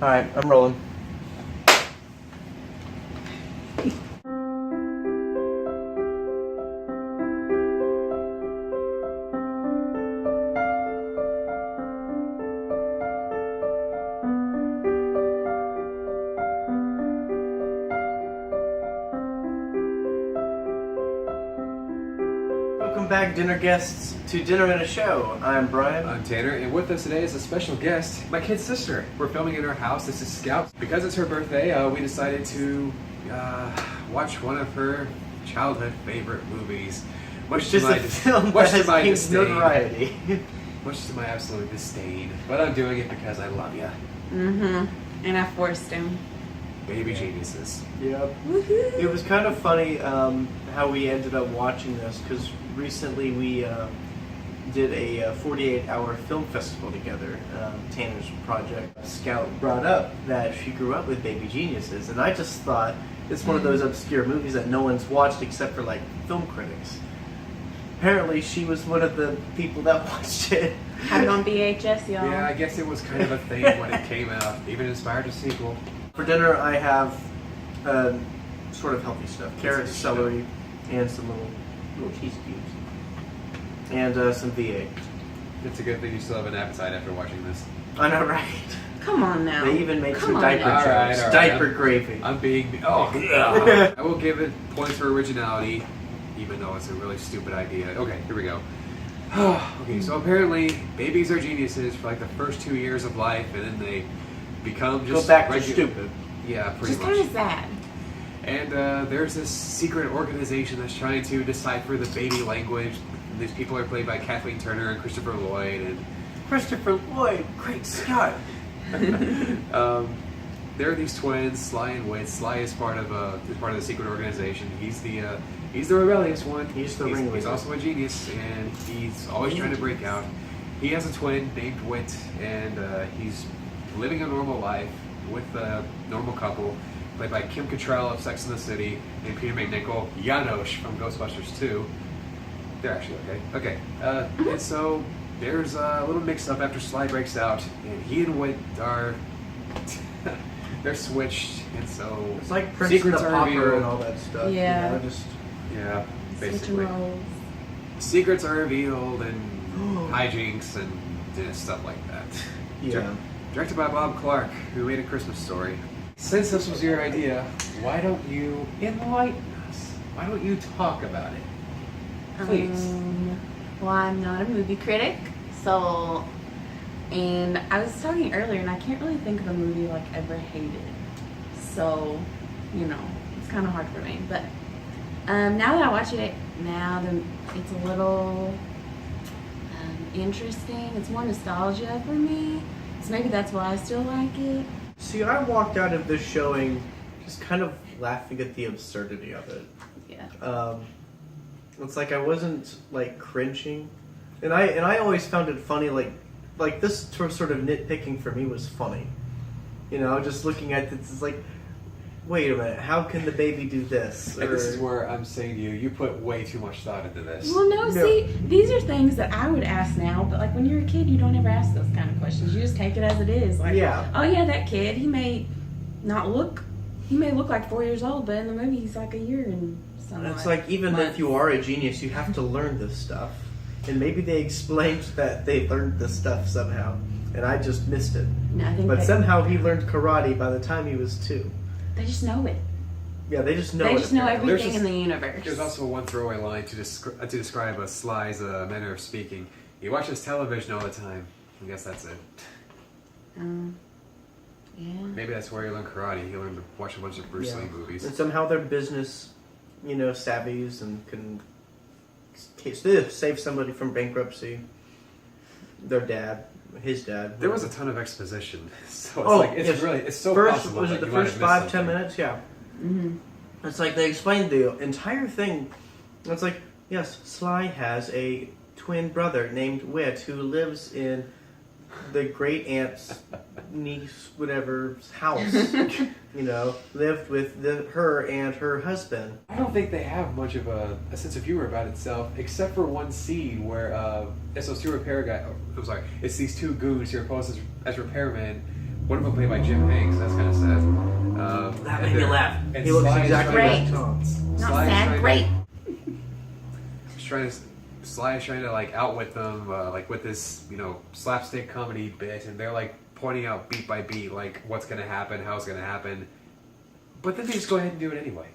Alright, I'm rolling. Welcome back, dinner guests, to Dinner and a Show. I'm Brian. I'm Tanner, and with us today is a special guest, my kid's sister. We're filming in our house. This is Scout. Because it's her birthday, we decided to watch one of her childhood favorite movies. Which is a film that has gained notoriety. Much to my absolute disdain. But I'm doing it because I love you. Mm-hmm. And I forced him. Baby geniuses. Yep. Woohoo! It was kind of funny how we ended up watching this, because recently we did a 48-hour film festival together, Tanner's project. Scout brought up that she grew up with Baby Geniuses, and I just thought it's one of those obscure movies that no one's watched except for like film critics. Apparently she was one of the people that watched it. Had it on VHS, y'all. Yeah, I guess it was kind of a thing when it came out. Even inspired a sequel. For dinner I have sort of healthy stuff. Carrots, celery, and some little cheese cubes. And some V8. It's a good thing you still have an appetite after watching this. I know, right? Come on now. They even made Come some on diaper now. jokes. All right. Diaper gravy. I'm being. I will give it points for originality, even though it's a really stupid idea. Okay, here we go. Okay, so apparently babies are geniuses for like the first 2 years of life, and then they become just Go back to stupid. Yeah, pretty Just much. kind of sad. And there's this secret organization that's trying to decipher the baby language. These people are played by Kathleen Turner and Christopher Lloyd, and Christopher Lloyd, great Scott. there are these twins, Sly and Wit. Sly is part of the secret organization. He's the rebellious one. He's the ringleader. He's also a genius, and he's always trying to break out. He has a twin named Wit, and he's living a normal life with a normal couple, played by Kim Cattrall of Sex and the City and Peter McNichol, Janosch from Ghostbusters 2. They're actually okay. And so there's a little mix-up after Sly breaks out, and he and Wit are they're switched, and so It's like Prince and the Pauper revealed. and all that stuff. Yeah. You know, just Yeah, Switching basically. roles. Secrets are revealed and hijinks and stuff like that. yeah. Directed by Bob Clark, who made A Christmas Story. Since this was your idea, why don't you enlighten us? Why don't you talk about it? Please. Well, I'm not a movie critic, so. And I was talking earlier, and I can't really think of a movie like ever hated. So, it's kind of hard for me. But now that I watch it, it's a little interesting. It's more nostalgia for me. So maybe that's why I still like it. See, I walked out of this showing just kind of laughing at the absurdity of it. Yeah. It's like I wasn't like cringing, and I always found it funny. Like this sort of nitpicking for me was funny. Just looking at this, it's like, wait a minute, how can the baby do this? And this is where I'm saying to you, you put way too much thought into this. Well, no, see, these are things that I would ask now, but like when you're a kid, you don't ever ask those kind of questions. You just take it as it is. Like, Yeah. oh yeah, that kid, he may look like 4 years old, but in the movie he's like a year and something. It's like, even if you are a genius, you have to learn this stuff. And maybe they explained that they learned this stuff somehow, and I just missed it. No, I think But somehow he learned karate by the time he was 2. they just know it. Yeah, they just know They it. just know apparently. everything in the universe. There's also one throwaway line to describe Sly's manner of speaking. He watches television all the time. I guess that's it. Yeah. Maybe that's where he learned karate. He learned to watch a bunch of Bruce Lee movies. And somehow they're business, savvies and can save somebody from bankruptcy. Their dad, his dad. There was a ton of exposition, so it's so first, possible was that it the you might first have missed 5-10 something. minutes? Yeah. Mm-hmm. It's like they explained the entire thing. It's like, yes, Sly has a twin brother named Wit who lives in the great aunt's niece, whatever's house. Lived with her and her husband. I don't think they have much of a sense of humor about itself, except for one scene where it's those two repair guys. I'm sorry, it's these two goons who are posed as repairmen, One of them played by Jim Hanks. That's kind of sad. That And made me they're- laugh. And He looks Sly is exactly trying like Great. Tom. Not Sly is sad, trying great. Sly is trying to like outwit them, like with this, slapstick comedy bit, and they're like pointing out beat by beat, like what's gonna happen, how it's gonna happen, but then they just go ahead and do it anyway.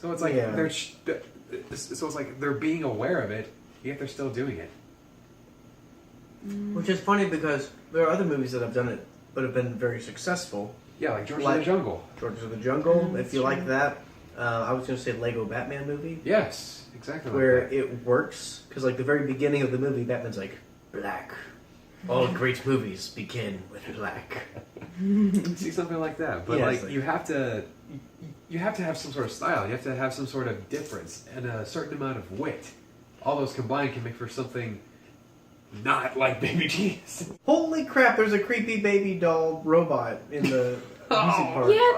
So it's like Yeah. so it's like they're being aware of it, yet they're still doing it. Which is funny because there are other movies that have done it, but have been very successful. Yeah, like George of Like- the Jungle. George of the Jungle, Mm, if you that's like true. that. I was going to say Lego Batman movie, Yes, exactly. where like that. it works because like the very beginning of the movie, Batman's like black. All great movies begin with black. See something like that, but Yeah, like it's like- you have to have some sort of style. You have to have some sort of difference and a certain amount of wit. All those combined can make for something not like Baby Genius. Holy crap! There's a creepy baby doll robot in the music part. Yeah,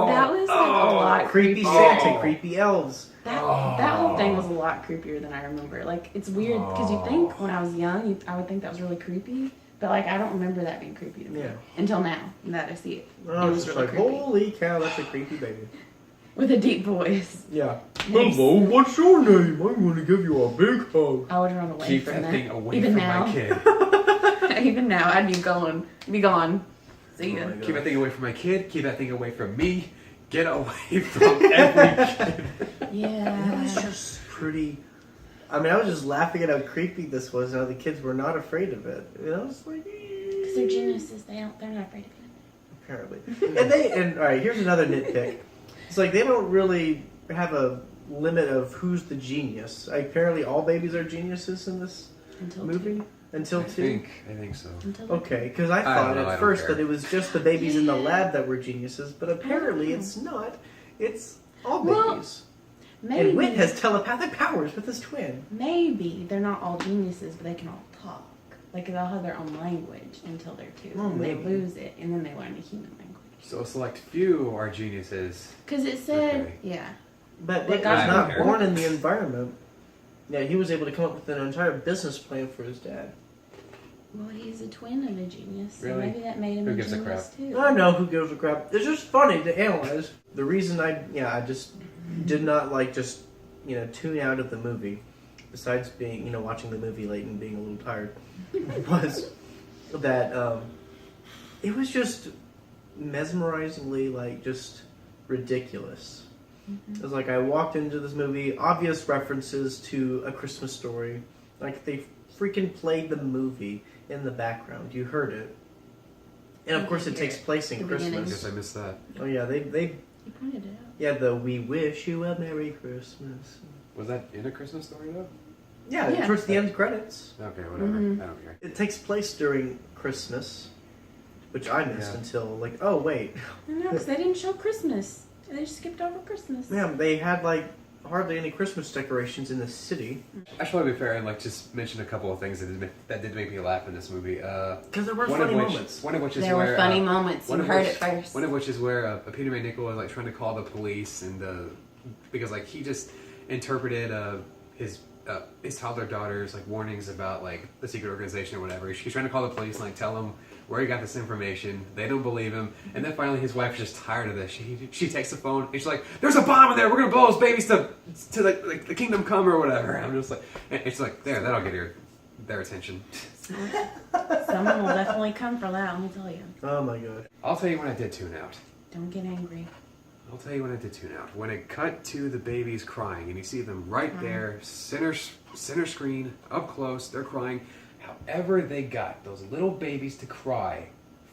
that was like a lot Creepy creepier. Santa, creepy elves. That whole thing was a lot creepier than I remember. Like, it's weird because you think when I was young, I would think that was really creepy, but like I don't remember that being creepy to me Yeah. until now that I see it. I It was was just really like, creepy. holy cow, that's a creepy baby. With a deep voice. Yeah. Nice. Hello, what's your name? I'm going to give you a big hug. I would run away Keep from that that. thing away Even from now, my kid. even now, I'd be gone. Be gone. See ya. Oh my God. Keep that thing away from my kid. Keep that thing away from me. Get away from every kid. Yeah. It was just pretty. I mean, I was just laughing at how creepy this was and how the kids were not afraid of it. You know, it's like. Because they're geniuses. They're not afraid of it. Apparently. And all right, here's another nitpick. It's like they don't really have a limit of who's the genius. Apparently, all babies are geniuses in this Until movie two. until I two. think so. Until two. Okay, because I I thought don't know, I at don't first care. that it was just the babies in the Yeah. lab that were geniuses, but apparently Oh. it's not. It's all Well, babies. Maybe. And Whit has telepathic powers with his twin. Maybe they're not all geniuses, but they can all talk. Like they'll have their own language until they're two, Oh, and maybe. they lose it, and then they learn the human language. So a select few are geniuses. Because it said, Okay. yeah, But They Whit got was it. not I don't care. born in the environment. Yeah, he was able to come up with an entire business plan for his dad. well, he's a twin of a genius, so Really? maybe that made him Who a gives a genius crap? too. I know who gives a crap. It's just funny to analyze. The reason I just did not like just tune out of the movie, besides being watching the movie late and being a little tired, was that it was just mesmerizingly like just ridiculous. It was like I walked into this movie, obvious references to A Christmas Story, like they freaking played the movie in the background. You heard it. And of You course, did it hear takes it. place in The beginning. I Christmas. guess I missed that. Oh yeah, they He pointed it out. yeah the "We wish you a Merry Christmas." Was that in A Christmas Story though? Yeah, Yeah. towards the end credits. Okay, whatever. Mhm. I don't care. It takes place during Christmas, which I missed Yeah. until like oh wait, No, because they didn't show Christmas. They just skipped over Christmas. yeah they had like hardly any Christmas decorations in the city I should probably be fair and like just mention a couple of things that did make me laugh in this movie. because there were One funny of which, moments. one of which is There where were funny moments. You one of heard which- it first. One of which is where Peter McNichol was like trying to call the police and because like he just interpreted his toddler daughter's like warnings about like the secret organization or whatever. He's trying to call the police and like tell them where he got this information. They don't believe him, and then finally his wife's just tired of this. She takes the phone and she's like, "There's a bomb in there. We're gonna blow those babies to the kingdom come or whatever." I'm just like, it's like there, that'll get their attention. Someone will definitely come for that, let me tell you. Oh my god. I'll tell you when I did tune out. Don't get angry. I'll tell you when I did tune out. When it cut to the babies crying, and you see them right there, center screen, up close, they're crying. However they got those little babies to cry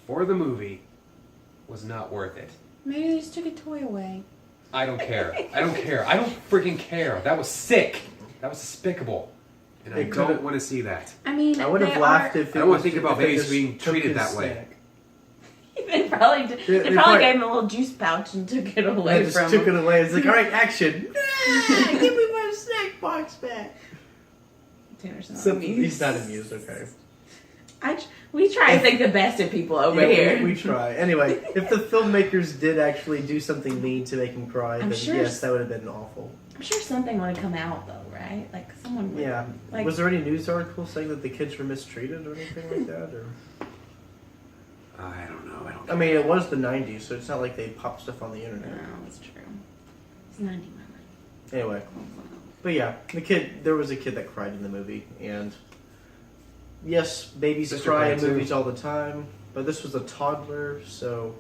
for the movie was not worth it. Maybe they just took a toy away. I don't care. I don't care. I don't freaking care. That was sick. That was despicable. And I It could've- don't want to see that. I mean, I would have they laughed are- if I it don't wanna was think about if they babies just being took treated his that way. snack. They probably did. They They probably probably- gave him a little juice pouch and took it away They just from took him. it away. It's like, all right, action. Ah, give me my snack box back. Tanner's not Something, amused. he's not amused, okay. We try to think the best of people over Yeah, here. we try. Anyway, if the filmmakers did actually do something mean to make him cry, I'm then sure yes, that would have been awful. I'm sure something would have come out though, right? Like someone would. Yeah. Like, Was there any news article saying that the kids were mistreated or anything like that? Or I don't know. I don't. I mean, it was the '90s, so it's not like they popped stuff on the internet. No, that's true. It's 90 minutes. Anyway, but yeah, there was a kid that cried in the movie, and yes, babies Sister cry in cried too. movies all the time, but this was a toddler, so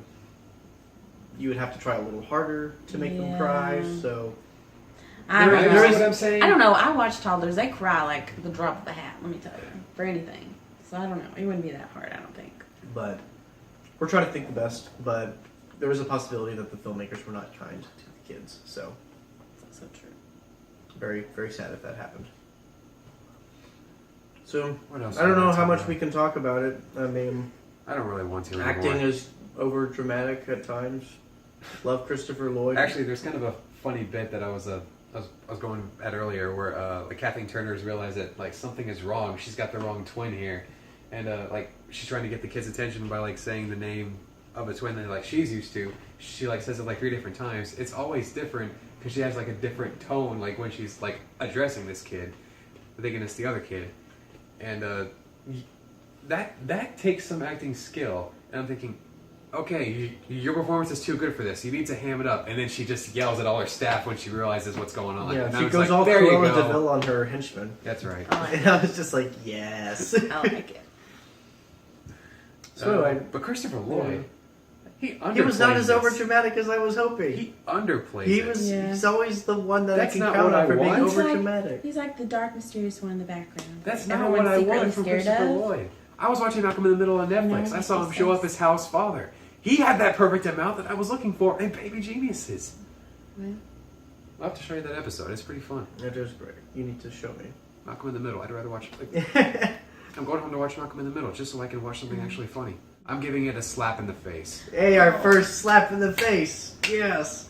you would have to try a little harder to make them cry. So I There- don't there know. is- what I'm saying. I don't know. I watch toddlers. They cry like the drop of a hat. Let me tell you, for anything. So I don't know. It wouldn't be that hard. I don't think. but we're trying to think the best, but there was a possibility that the filmmakers were not kind to the kids, so That's also true. very, very sad if that happened. So What else I don't do we know want to how talk much about? we can talk about it. I mean, I don't really want to acting anymore. is over dramatic at times. Love Christopher Lloyd. Actually, there's kind of a funny bit that I was going at earlier, where like Kathleen Turner's realized that like something is wrong. She's got the wrong twin here, and like she's trying to get the kids' attention by like saying the name of a twin that like she's used to. She like says it like 3 different times. It's always different because she has like a different tone, like when she's like addressing this kid, thinking it's the other kid, and that takes some acting skill. And I'm thinking, okay, your performance is too good for this. You need to ham it up. And then she just yells at all her staff when she realizes what's going on. Yeah, And I she was goes like, all there you Cruella go. DeVille on her henchman. That's right. I like And I was just like, yes. it. I like it. So anyway, But Christopher Lloyd, he was not as overdramatic over dramatic as I was hoping. He underplays He it. was. Yeah. He's always the one that That's I can not count what on I for being want. over He's dramatic. He's like the dark, mysterious one in the background. That's not Everyone's what I secretly wanted from scared Christopher of. Lloyd. I was watching Malcolm in the Middle on Netflix. No, I saw him makes show sense. up as Hal's father. He had that perfect amount that I was looking for in Baby Geniuses. Well, I'll have to show you that episode. It's pretty fun. It is great. You need to show me. Malcolm in the Middle. I'd rather watch. I'm going home to watch Malcolm in the Middle just so I can watch something actually funny. I'm giving it a slap in the face. Hey, our first slap in the face. Yes.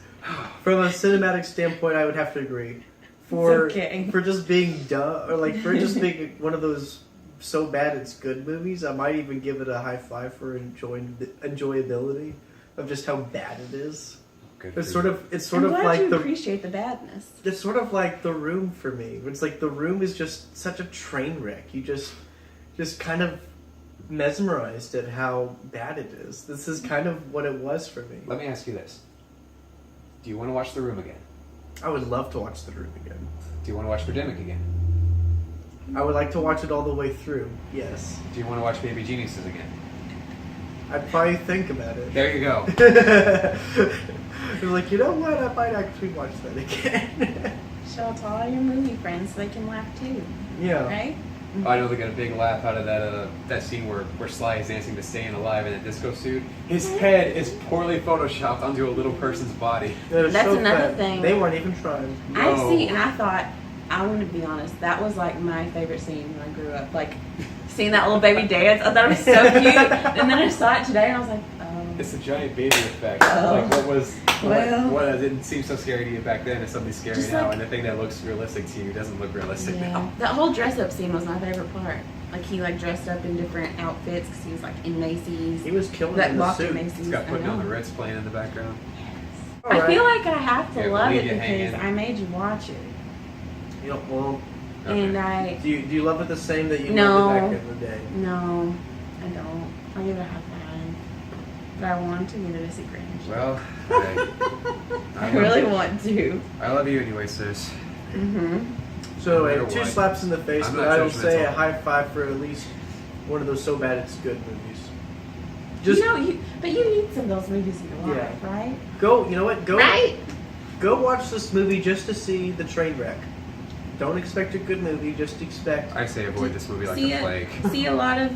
From a cinematic standpoint, I would have to agree. For It's okay. for just being dumb, or like for just being one of those so bad it's good movies, I might even give it a high five for enjoyability of just how bad it is. Good It's for sort you. of it's sort I'm of glad like you the appreciate the badness. it's sort of like The Room for me. It's like The Room is just such a train wreck. You just kind of mesmerized at how bad it is. This is kind of what it was for me. Let me ask you this: do you want to watch The Room again? I would love to watch The Room again. Do you want to watch Birdemic again? I would like to watch it all the way through. Yes. Do you want to watch Baby Geniuses again? I'd probably think about it. There you go. I was like, you know what? I might actually watch that again. Show it to all your movie friends so they can laugh too, yeah. right? I know they got a big laugh out of that scene where Sly is dancing to Staying Alive in a disco suit. His head is poorly photoshopped onto a little person's body. That is That's so another bad. thing. They weren't even trying. I No. see, and I thought, I'm gonna be honest, that was like my favorite scene when I grew up. Like, seeing that little baby dance, I thought it was so cute. And then I saw it today and I was like, oh. It's the giant baby effect. Oh. Like Well. what didn't seem so scary to you back then is suddenly scary Just now, like- and the thing that looks realistic to you doesn't look realistic Yeah. now. That whole dress up scene was my favorite part. Like, he like dressed up in different outfits because he was like in Macy's. He was killing That in the walked in suit. Macy's. It's got I Putting on know. the Ritz playing in the background. All I right. feel like I have to Yeah, we'll love leave it you hanging. because I made you watch it. You know, well, Okay. And I, do you love it the same that you No. loved it back in the day? no, I don't. I'll give it a high five. But I want to give it a secret. Well, okay. I really want to. I love you anyway, sis. Mm-hmm. So, No matter two what. slaps in the face, I'm but not I will say judgmental. a high five for at least one of those so bad it's good movies. Just But you need some of those movies in your life, right? go. You know what? Go. Right? Go watch this movie just to see the train wreck. Don't expect a good movie. Just expect. I say avoid this movie like see the plague. See a lot of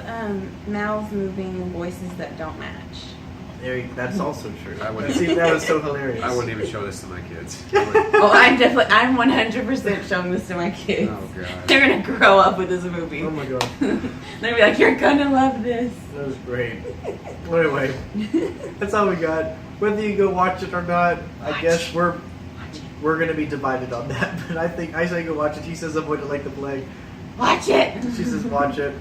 mouths moving and voices that don't match. That's also true. I wouldn't- See, that was so hilarious. I wouldn't even show this to my kids. Oh, I'm 100% showing this to my kids. Oh, God. They're gonna grow up with this movie. Oh my god, They're gonna be like, you're gonna love this. that was great. Well, anyway, that's all we got. Whether you go watch it or not, I Watch guess it. we're Watch it. we're gonna be divided on that. But I say go watch it. He says avoid it like the plague. Watch it. She says watch it.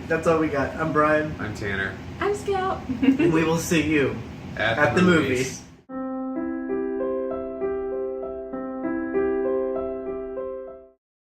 That's all we got. I'm Brian, I'm Tanner. I'm Scout. and we will see you At at the movies.